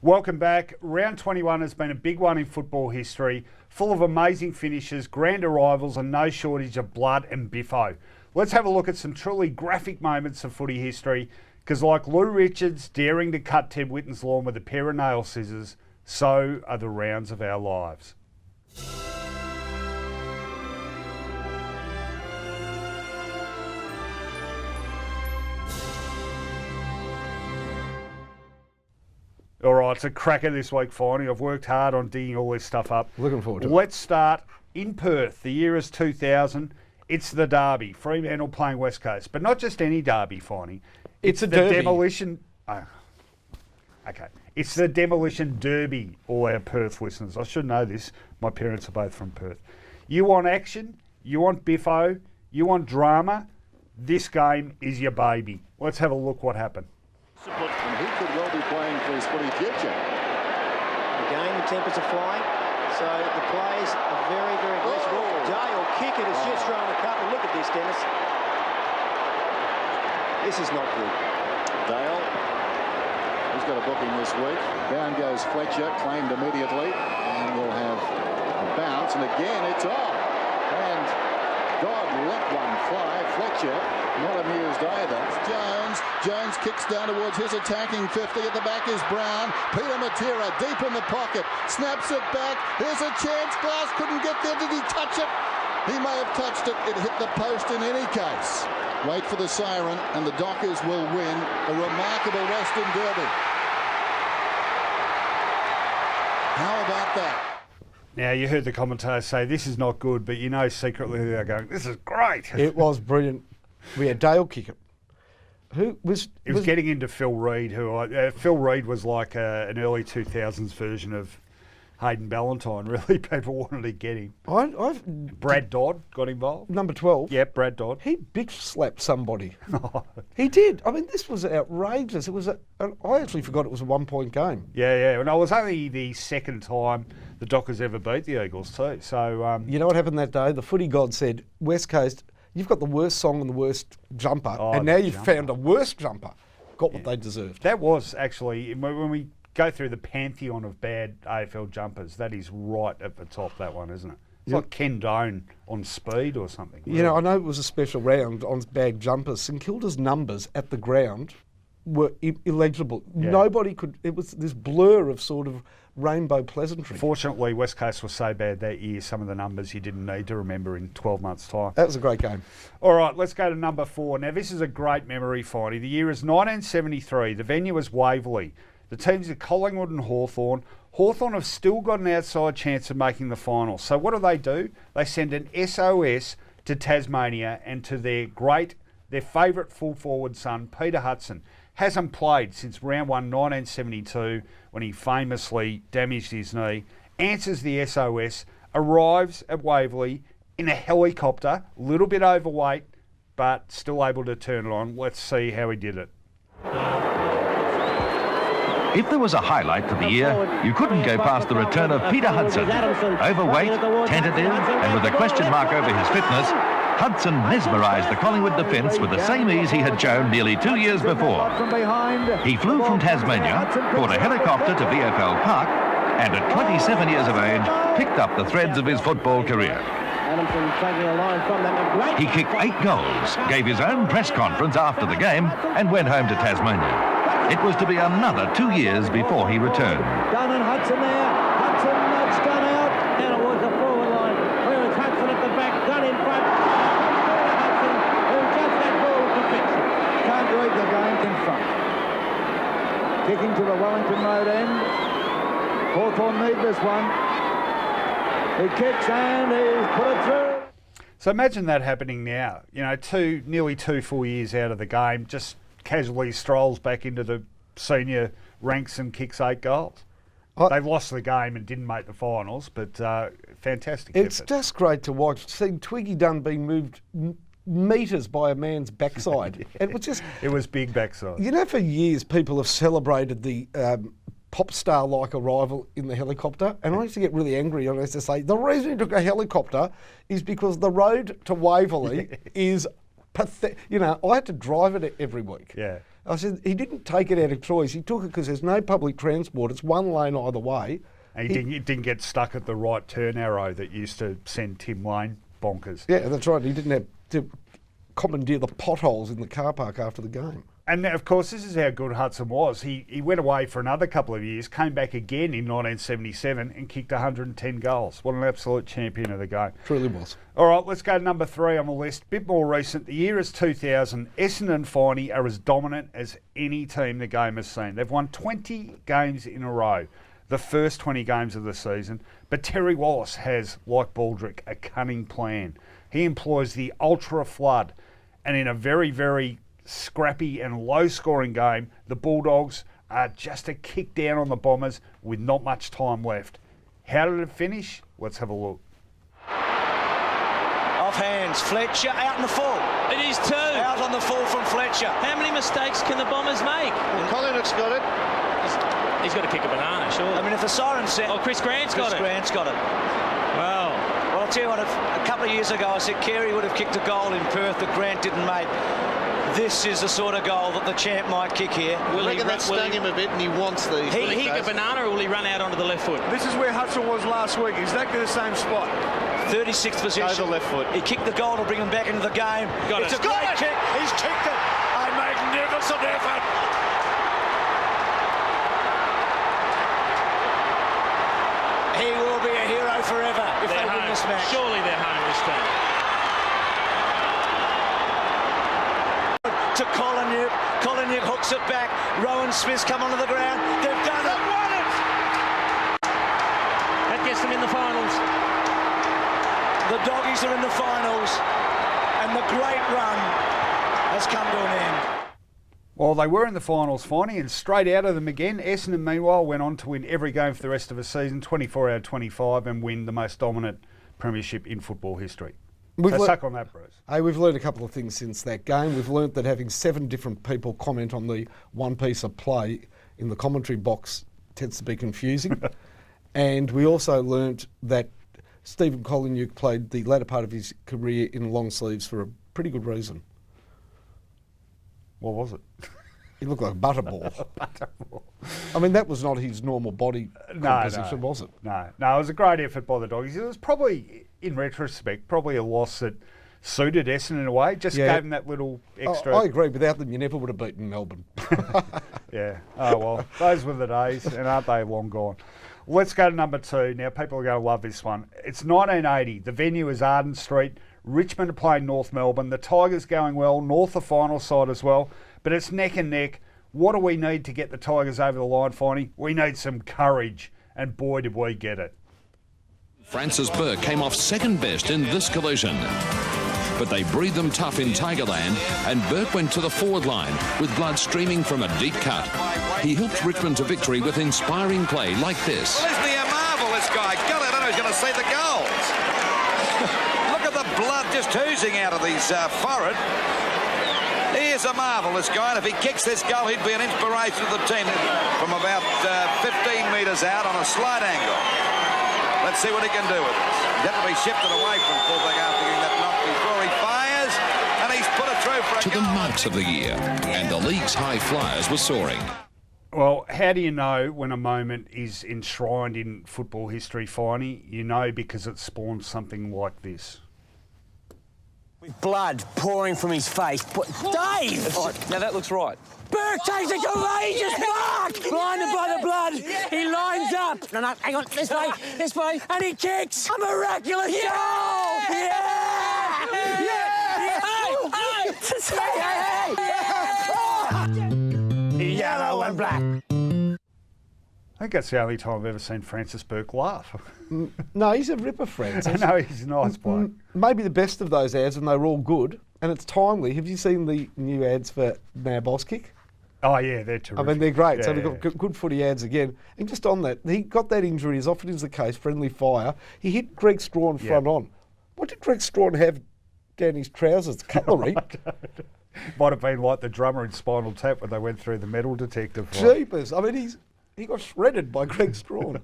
Welcome back. Round 21 has been a big one in football history, full of amazing finishes, grand arrivals and no shortage of blood and biffo. Let's have a look at some truly graphic moments of footy history, because like Lou Richards daring to cut Ted Whitten's lawn with a pair of nail scissors, so are the rounds of our lives. All right, it's a cracker this week, Finey. I've worked hard on digging all this stuff up. Looking forward to it. Let's start in Perth. The year is 2000. It's the derby. Fremantle playing West Coast. But not just any derby, Finey. It's a the derby. Demolition... okay. It's the Demolition Derby, all our Perth listeners. I should know this. My parents are both from Perth. You want action? You want biffo? You want drama? This game is your baby. Let's have a look what happened. And he could well be playing for his footy future. Again, the tempers are flying, so the players are very, very aggressive. Dale Pickett has just thrown a couple. Look at this, Dennis. This is not good. Dale, he's got a booking this week. Down goes Fletcher, claimed immediately, and we'll have a bounce. And again, it's off. And God let one fly. Fletcher not amused either. Jones kicks down towards his attacking 50. At the back is Brown. Peter Matera deep in the pocket. Snaps it back. Here's a chance. Glass couldn't get there. Did he touch it? He may have touched it. It hit the post in any case. Wait for the siren and the Dockers will win a remarkable Western Derby. How about that? Now, you heard the commentators say this is not good, but you know secretly they're going, this is great. It was brilliant. We had Dale Pickett, who was... It was getting into Phil Reid, Phil Reid was like an early 2000s version of Hayden Ballantyne, really. People wanted to get him. Brad Dodd got involved. Number 12. Yep, Brad Dodd. He bitch-slapped somebody. He did. I mean, this was outrageous. It was I actually forgot it was a one-point game. Yeah. And it was only the second time the Dockers ever beat the Eagles too. So you know what happened that day? The footy god said, West Coast, you've got the worst song and the worst jumper, and now you've found a worse jumper. Got what they deserved. That was actually, when we go through the pantheon of bad AFL jumpers, that is right at the top, that one, isn't it? It's like Ken Doan on speed or something. You know, I know it was a special round on bad jumpers. St Kilda's numbers at the ground were illegible. Yeah. Nobody could, it was this blur of sort of rainbow pleasantry. Fortunately, West Coast was so bad that year, some of the numbers you didn't need to remember in 12 months' time. That was a great game. All right, let's go to number 4. Now, this is a great memory, Finey. The year is 1973. The venue was Waverley. The teams are Collingwood and Hawthorn. Hawthorn have still got an outside chance of making the final. So what do? They send an SOS to Tasmania and to their favourite full forward son, Peter Hudson. Hasn't played since round 1, 1972, when he famously damaged his knee. Answers the SOS, arrives at Waverley in a helicopter, a little bit overweight, but still able to turn it on. Let's see how he did it. If there was a highlight for the year, you couldn't go past the return of Peter Hudson. Overweight, tentative, and with a question mark over his fitness, Hudson mesmerised the Collingwood defence with the same ease he had shown nearly 2 years before. He flew from Tasmania, caught a helicopter to VFL Park, and at 27 years of age, picked up the threads of his football career. He kicked 8 goals, gave his own press conference after the game, and went home to Tasmania. It was to be another 2 years before he returned. Dunn and Hudson there. Hudson nudged Dunn out. And it was the forward line. Where is Hudson at the back? Dunn in front. Hudson, who just that ball to fix it. Can't read the game in front. Kicking to the Wellington Road end. Hawthorn need this one. He kicks and he's put it through. So imagine that happening now. You know, nearly 2 full years out of the game, just casually strolls back into the senior ranks and kicks 8 goals. They lost the game and didn't make the finals, but fantastic It's effort. just great to watch. Seeing Twiggy Dunn being moved metres by a man's backside. It was just... It was big backside. You know, for years people have celebrated the pop star-like arrival in the helicopter, and I used to get really angry. I used to say, the reason he took a helicopter is because the road to Waverley is pathetic. You know, I had to drive it every week. Yeah. I said, he didn't take it out of choice. He took it because there's no public transport. It's one lane either way. And he didn't get stuck at the right turn arrow that used to send Tim Lane bonkers. Yeah, that's right. He didn't have to commandeer the potholes in the car park after the game. And of course, this is how good Hudson was. He went away for another couple of years, came back again in 1977 and kicked 110 goals. What an absolute champion of the game. Truly was. All right, let's go to number 3 on the list. Bit more recent. The year is 2000. Essendon and Finey are as dominant as any team the game has seen. They've won 20 games in a row, the first 20 games of the season. But Terry Wallace has, like Baldrick, a cunning plan. He employs the ultra flood, and in a very, very scrappy and low-scoring game, the Bulldogs are just a kick down on the Bombers with not much time left. How did it finish? Let's have a look. Off hands, Fletcher out in the full. It is 2. Out on the full from Fletcher. How many mistakes can the Bombers make? Well, Collingwood's got it. He's got to kick a banana, sure. I mean, if the siren's set... Oh, Chris Grant's got it. Grant's got it. Well, I'll tell you what, a couple of years ago I said Carey would have kicked a goal in Perth that Grant didn't make. This is the sort of goal that the champ might kick here. I reckon that stung him a bit and he wants these. Will he kick a banana or will he run out onto the left foot? This is where Hudson was last week, exactly the same spot. 36th position. Over left foot. He kicked the goal to bring him back into the game. It's a great kick. He's kicked it. A magnificent effort. He will be a hero forever if they win this match. Surely they're home this time. To Collingwood. Collingwood hooks it back. Rowan Smith's come onto the ground. They've done it. Won it. That gets them in the finals. The Doggies are in the finals, and the great run has come to an end. Well, they were in the finals, Finey, and straight out of them again. Essendon, meanwhile, went on to win every game for the rest of the season, 24 out of 25, and win the most dominant premiership in football history. So suck on that, Bruce. Hey, we've learned a couple of things since that game. We've learnt that having 7 different people comment on the one piece of play in the commentary box tends to be confusing. And we also learnt that Stephen Collingwood played the latter part of his career in long sleeves for a pretty good reason. What was it? He looked like a butterball. I mean, that was not his normal body composition, was it? No, it was a great effort by the Doggies. It was probably, in retrospect, probably a loss that suited Essendon in a way, just gave them that little extra... I agree. Without them, you never would have beaten Melbourne. Yeah. Oh, well, those were the days, and aren't they long gone? Let's go to number 2. Now, people are going to love this one. It's 1980. The venue is Arden Street. Richmond are playing North Melbourne. The Tigers going well. North the final side as well. But it's neck and neck. What do we need to get the Tigers over the line, Finey? We need some courage. And boy, did we get it. Francis Burke came off second best in this collision. But they breathed them tough in Tigerland, and Burke went to the forward line with blood streaming from a deep cut. He helped Richmond to victory with inspiring play like this. Well, isn't he a marvel, this guy? God, I don't know who's going to see the goals. Look at the blood just oozing out of his forehead. He is a marvel, this guy, and if he kicks this goal, he'd be an inspiration to the team from about 15 metres out on a slight angle. Let's see what he can do with this. He's had to be shifted away from fullback after getting that knock before he fires, and he's put it through for a to goal. the marks of the year, and the league's high flyers were soaring. Well, how do you know when a moment is enshrined in football history, Finey? You know because it spawns something like this. With blood pouring from his face. But Dave! Now that looks right. Burke takes a courageous mark! Blinded by the blood, he lines up. No, hang on, this way, and he kicks a miraculous goal! Yeah! Hey! Yellow and black. I think that's the only time I've ever seen Francis Burke laugh. No, he's a ripper, Francis. No, he's a nice bloke. Maybe the best of those ads, and they were all good, and it's timely. Have you seen the new ads for Now Boss Kick? Oh, yeah, they're terrific. I mean, they're great. Yeah, So we've got good footy ads again. And just on that, he got that injury, as often is the case, friendly fire. He hit Greg Strawn front on. What did Greg Strawn have down his trousers? Cutlery? Might have been like the drummer in Spinal Tap when they went through the metal detector. Jeepers. I mean, he got shredded by Greg Strawn.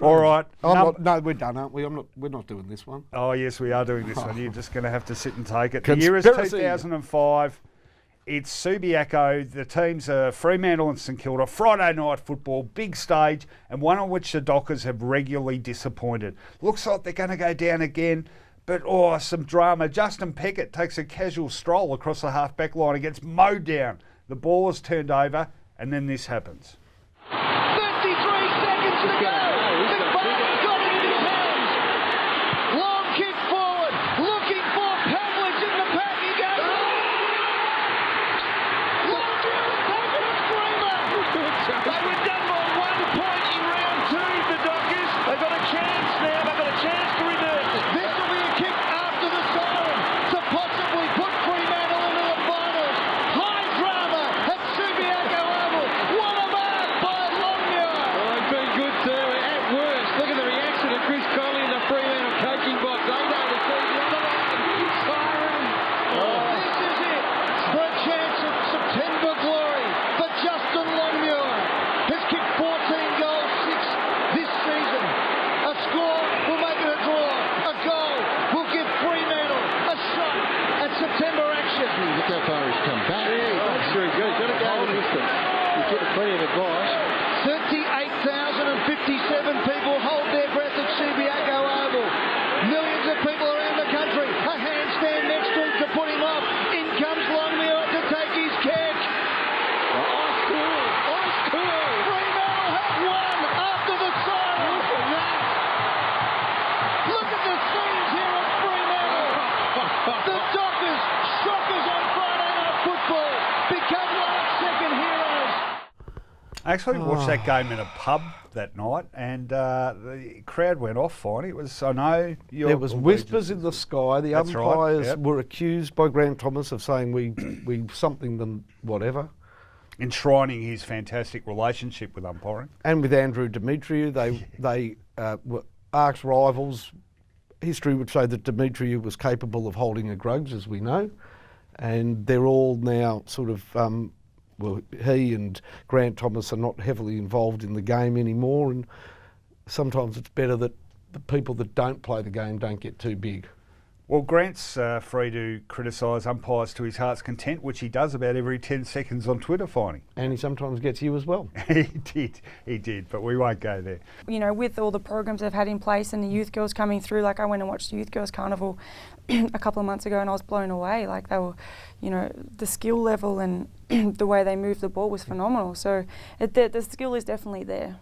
All right. No, we're done, aren't we? We're not doing this one. Oh, yes, we are doing this one. You're just going to have to sit and take it. The year is 2005. It's Subiaco. The teams are Fremantle and St Kilda. Friday night football, big stage, and one on which the Dockers have regularly disappointed. Looks like they're going to go down again, but some drama. Justin Pickett takes a casual stroll across the half-back line and gets mowed down. The ball is turned over, and then this happens. 33 seconds to go. The ball got it in his hands. Long kick forward, looking for Pavlich in the pack. He goes. They were done by 1 point in round 2, the Dockers. They've got a chance now. They've got a chance to reverse it. This will be a kick after the siren to possibly put Fremantle into the finals. High drama at Subiaco Oval. What a mark by Longmuir. Well, they've been good too. At worst, look at the reaction of Chris Connolly in the Fremantle coaching box. They know the season on the line. Siren. This is it. For a chance at September glory for Justin Longmuir. Has kicked 14 goals, 6 this season. A score will make it a draw. A goal will give Fremantle a shot at September action. Look how far he's come back. Yeah, that's very good. Got to go the distance. He's getting plenty of advice. 38,057 people hold their breath at Subiaco Oval. Millions of people around the country. A handstand next to him to put him off. In comes Longmuir to take his kick. Ice cool. Fremantle have won after the siren. Look at that. Look at the scenes here at Fremantle. The Dockers, shockers on Friday night football, become last-second heroes. I actually watched that game in a pub that night, and the crowd went off, Finey. It was, I know... There was whispers in the sky. The That's right, umpires yep. were accused by Grant Thomas of saying we something them whatever. Enshrining his fantastic relationship with umpiring. And with Andrew Demetriou, they were arch rivals. History would say that Demetriou was capable of holding a grudge, as we know, and they're all now sort of, he and Grant Thomas are not heavily involved in the game anymore, and sometimes it's better that the people that don't play the game don't get too big. Well, Grant's free to criticise umpires to his heart's content, which he does about every 10 seconds on Twitter, Finey. And he sometimes gets you as well. He did, but we won't go there. You know, with all the programs they've had in place and the youth girls coming through, like I went and watched the Youth Girls Carnival a couple of months ago and I was blown away. Like they were, you know, the skill level and the way they moved the ball was phenomenal. So the skill is definitely there.